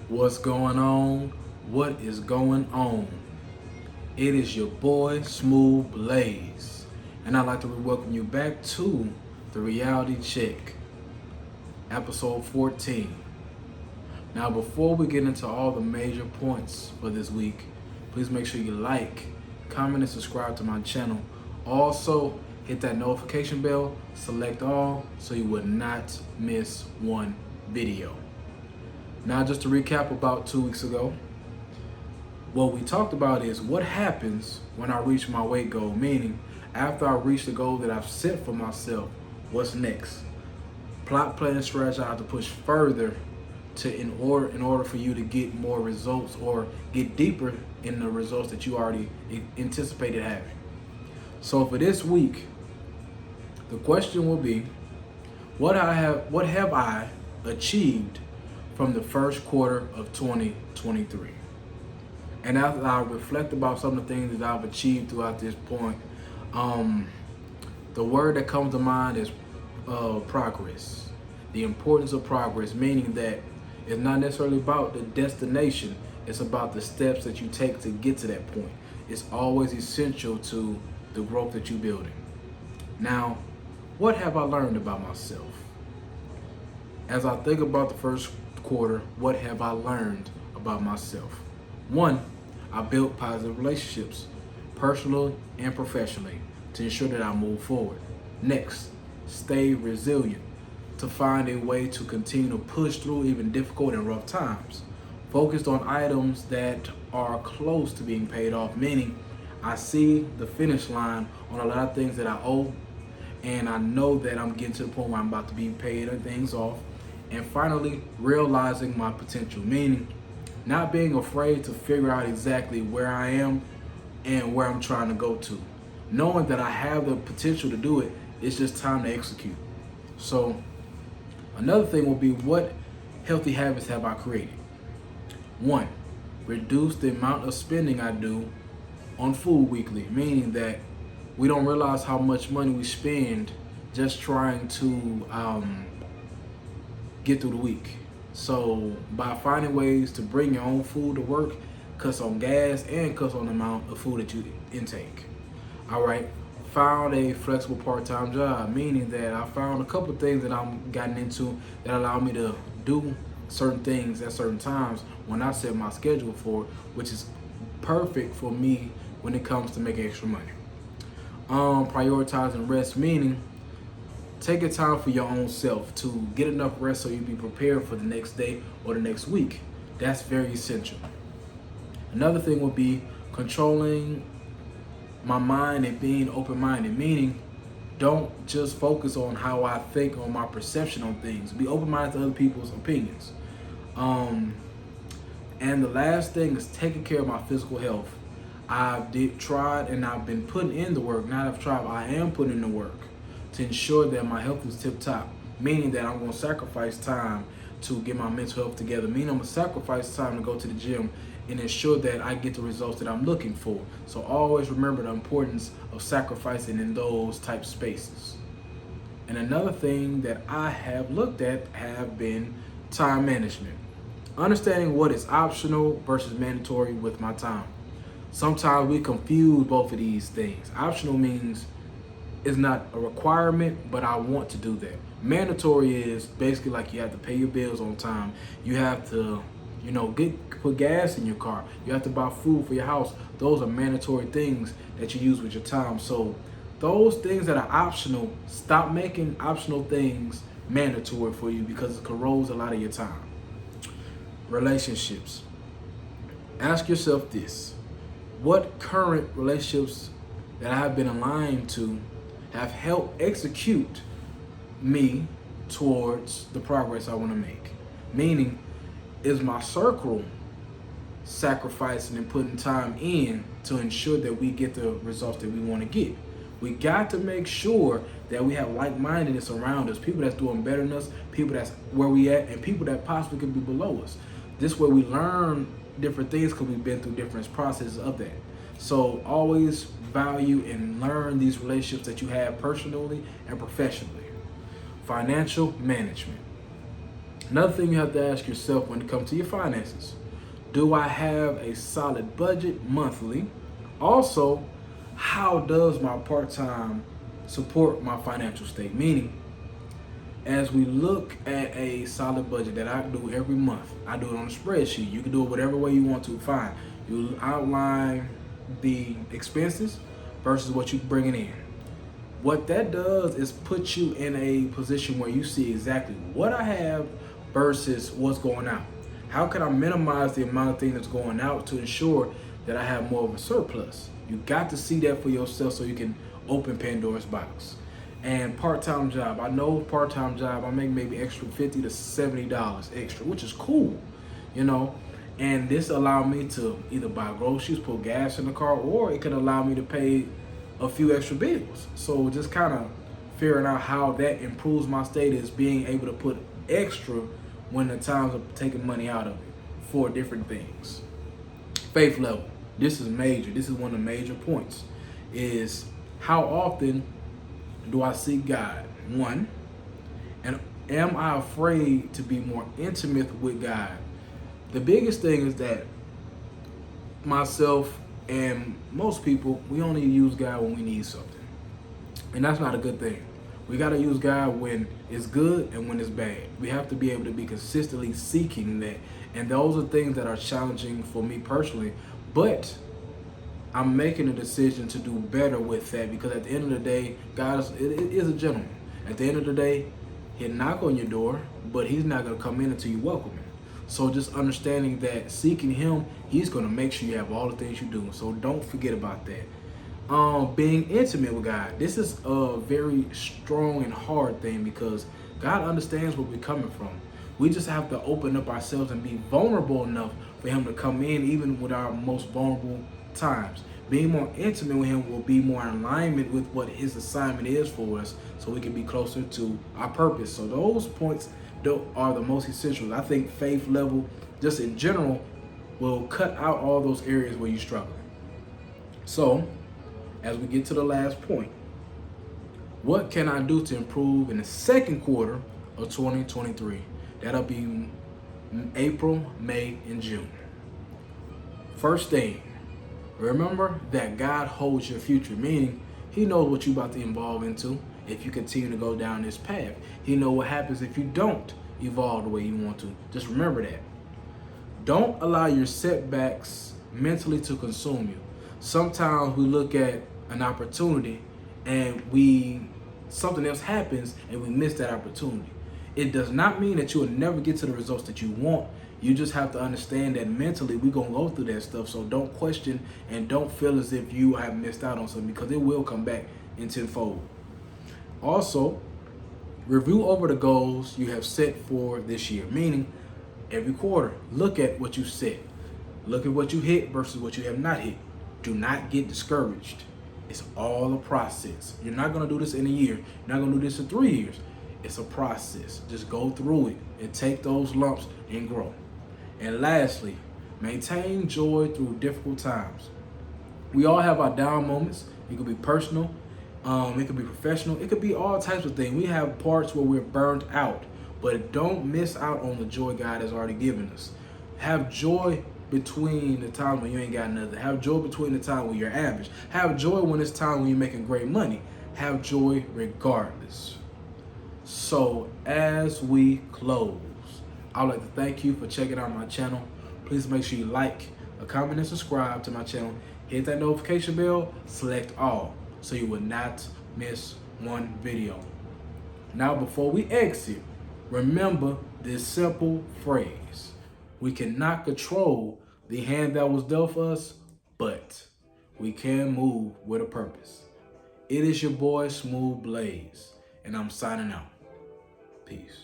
What's going on? What is going on? It is your boy Smooth Blaze, and I'd like to welcome you back to the Reality Check, episode 14. Now, before we get into all the major points for this week, please make sure you like, comment, and subscribe to my channel. Also, hit that notification bell, select all, so you will not miss one video. Now, just to recap, about 2 weeks ago, what we talked about is what happens when I reach my weight goal, meaning after I reach the goal that I've set for myself, what's next? Plot, plan, and strategy I have to push further in order for you to get more results or get deeper in the results that you already anticipated having. So for this week, the question will be, what have I achieved from the first quarter of 2023? And after I reflect about some of the things that I've achieved throughout this point, the word that comes to mind is progress. The importance of progress, meaning that it's not necessarily about the destination, it's about the steps that you take to get to that point. It's always essential to the growth that you're building. Now, what have I learned about myself? As I think about the first quarter, what have I learned about myself? One, I built positive relationships, personally and professionally, to ensure that I move forward. Next, stay resilient, to find a way to continue to push through even difficult and rough times. Focused on items that are close to being paid off, meaning I see the finish line on a lot of things that I owe, and I know that I'm getting to the point where I'm about to be paid things off. And finally, realizing my potential, meaning not being afraid to figure out exactly where I am and where I'm trying to go to. Knowing that I have the potential to do it, it's just time to execute. So another thing will be, what healthy habits have I created? One, reduce the amount of spending I do on food weekly, meaning that we don't realize how much money we spend just trying to get through the week. So by finding ways to bring your own food to work, cuts on gas and cuts on the amount of food that you intake. All right, found a flexible part-time job, meaning that I found a couple of things that I'm gotten into that allow me to do certain things at certain times when I set my schedule for it, which is perfect for me when it comes to making extra money. Prioritizing rest, meaning taking time for your own self to get enough rest so you be prepared for the next day or the next week. That's very essential. Another thing would be controlling my mind and being open-minded, meaning don't just focus on how I think or my perception on things. Be open-minded to other people's opinions. And the last thing is taking care of my physical health. I've tried and I've been putting in the work. Not I've tried, I am putting in the work to ensure that my health is tip-top, meaning that I'm going to sacrifice time to get my mental health together, meaning I'm going to sacrifice time to go to the gym and ensure that I get the results that I'm looking for. So always remember the importance of sacrificing in those type spaces. And another thing that I have looked at have been time management. Understanding what is optional versus mandatory with my time. Sometimes we confuse both of these things. Optional means it's not a requirement, but I want to do that. Mandatory is basically like you have to pay your bills on time. You have to, put gas in your car. You have to buy food for your house. Those are mandatory things that you use with your time. So those things that are optional, stop making optional things mandatory for you because it corrodes a lot of your time. Relationships. Ask yourself this: what current relationships that I have been aligned to have helped execute me towards the progress I want to make? Meaning, is my circle sacrificing and putting time in to ensure that we get the results that we want to get? We got to make sure that we have like-mindedness around us, people that's doing better than us, people that's where we at, and people that possibly could be below us. This way we learn different things because we've been through different processes of that. So always value and learn these relationships that you have personally and professionally. Financial management. Another thing you have to ask yourself when it comes to your finances: do I have a solid budget monthly? Also, how does my part-time support my financial state? Meaning, as we look at a solid budget that I do every month, I do it on a spreadsheet. You can do it whatever way you want to. Fine. You outline the expenses versus what you're bringing in. What that does is put you in a position where you see exactly what I have versus what's going out. How can I minimize the amount of things that's going out to ensure that I have more of a surplus? You got to see that for yourself so you can open Pandora's box. And part-time job, I know part-time job, I make maybe extra $50 to $70 extra, which is cool, you know. And this allowed me to either buy groceries, put gas in the car, or it could allow me to pay a few extra bills. So just kind of figuring out how that improves my state is being able to put extra when the times of taking money out of it for different things. Faith level. This is major. This is one of the major points. Is how often do I seek God? One, and am I afraid to be more intimate with God? The biggest thing is that myself and most people, we only use God when we need something. And that's not a good thing. We got to use God when it's good and when it's bad. We have to be able to be consistently seeking that. And those are things that are challenging for me personally. But I'm making a decision to do better with that, because at the end of the day, God is a gentleman. At the end of the day, he'll knock on your door, but he's not going to come in until you welcome him. So just understanding that seeking him, he's going to make sure you have all the things you do. So don't forget about that. Being intimate with God. This is a very strong and hard thing, because God understands where we're coming from. We just have to open up ourselves and be vulnerable enough for him to come in, even with our most vulnerable times. Being more intimate with him will be more in alignment with what his assignment is for us, so we can be closer to our purpose. So those points are the most essential. I think faith level, just in general, will cut out all those areas where you're struggling. So, as we get to the last point, what can I do to improve in the second quarter of 2023? That'll be April, May, and June. First thing, remember that God holds your future, meaning he knows what you're about to evolve into if you continue to go down this path. He knows what happens if you don't evolve the way you want to. Just remember that. Don't allow your setbacks mentally to consume you. Sometimes we look at an opportunity and something else happens and we miss that opportunity. It does not mean that you will never get to the results that you want. You just have to understand that mentally we're going to go through that stuff. So don't question and don't feel as if you have missed out on something, because it will come back in tenfold. Also, review over the goals you have set for this year, meaning every quarter, look at what you set. Look at what you hit versus what you have not hit. Do not get discouraged. It's all a process. You're not going to do this in a year. You're not going to do this in 3 years. It's a process. Just go through it and take those lumps and grow. And lastly, maintain joy through difficult times. We all have our down moments. It could be personal. It could be professional. It could be all types of things. We have parts where we're burned out, but don't miss out on the joy God has already given us. Have joy between the time when you ain't got nothing. Have joy between the time when you're average. Have joy when it's time when you're making great money. Have joy regardless. So as we close, I would like to thank you for checking out my channel. Please make sure you like, comment, and subscribe to my channel. Hit that notification bell, select all, so you will not miss one video. Now, before we exit, remember this simple phrase: we cannot control the hand that was dealt for us, but we can move with a purpose. It is your boy, Smooth Blaze, and I'm signing out. Peace.